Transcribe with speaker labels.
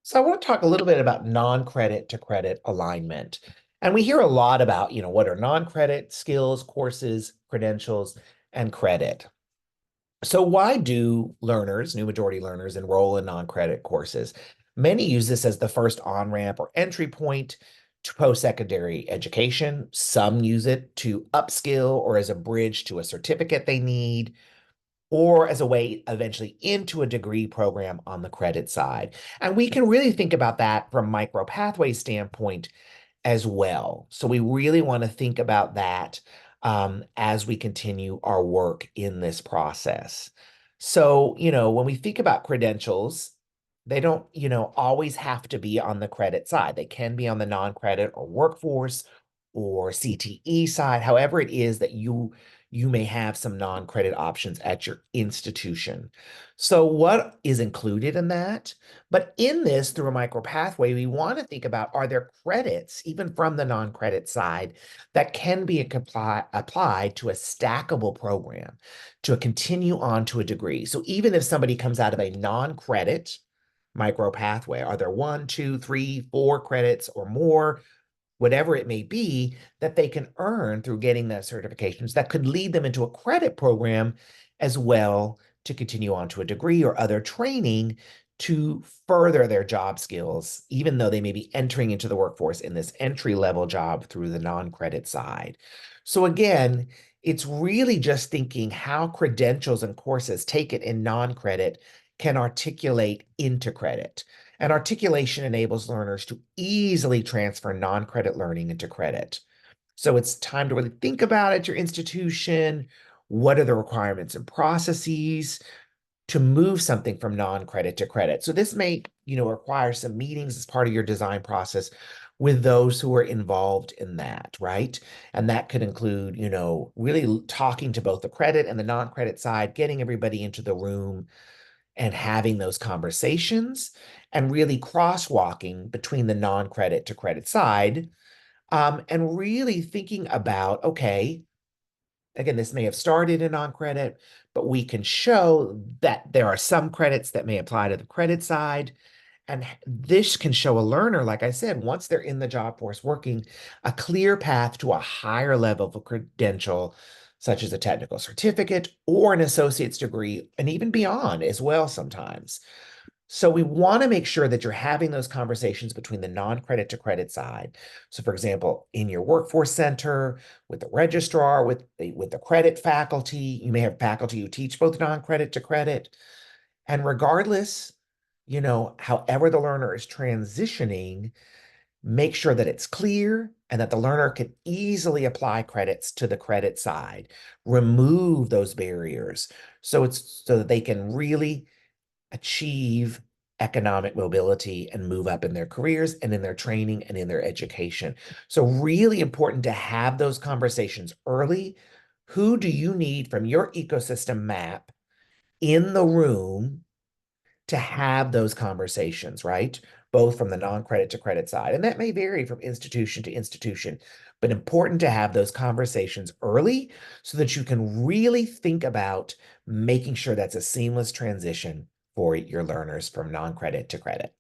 Speaker 1: So I want to talk a little bit about non-credit to credit alignment. And we hear a lot about, what are non-credit skills, courses, credentials, and credit. So why do learners, new majority learners, enroll in non-credit courses? Many use this as the first on-ramp or entry point to post-secondary education. Some use it to upskill or as a bridge to a certificate they need, or as a way eventually into a degree program on the credit side. And we can really think about that from micro pathway standpoint as well. So we really want to think about that as we continue our work in this process. So, when we think about credentials, they don't, always have to be on the credit side. They can be on the non-credit or workforce or CTE side, however it is that you may have some non-credit options at your institution. So what is included in that? But in this, through a micro pathway, we want to think about, are there credits, even from the non-credit side, that can be applied to a stackable program, to continue on to a degree? So even if somebody comes out of a non-credit micro pathway, are there one, two, three, four credits or more, whatever it may be, that they can earn through getting the certifications that could lead them into a credit program as well to continue on to a degree or other training to further their job skills, even though they may be entering into the workforce in this entry-level job through the non-credit side. So again, it's really just thinking how credentials and courses taken in non-credit can articulate into credit. And articulation enables learners to easily transfer non-credit learning into credit. So it's time to really think about at your institution, what are the requirements and processes to move something from non-credit to credit. So this may, require some meetings as part of your design process with those who are involved in that, right? And that could include, really talking to both the credit and the non-credit side, getting everybody into the room and having those conversations and really crosswalking between the non-credit to credit side, and really thinking about, okay, again, this may have started in non-credit, but we can show that there are some credits that may apply to the credit side. And this can show a learner, like I said, once they're in the job force working, a clear path to a higher level of a credential, such as a technical certificate or an associate's degree, and even beyond as well sometimes. So we want to make sure that you're having those conversations between the non-credit to credit side. So for example, in your workforce center, with the registrar, with the credit faculty, you may have faculty who teach both non-credit to credit. And regardless, however the learner is transitioning, make sure that it's clear and that the learner can easily apply credits to the credit side. Remove those barriers so that they can really achieve economic mobility and move up in their careers and in their training and in their education. So really important to have those conversations early. Who do you need from your ecosystem map in the room to have those conversations, right? Both from the non-credit to credit side. And that may vary from institution to institution, but important to have those conversations early so that you can really think about making sure that's a seamless transition for your learners from non-credit to credit.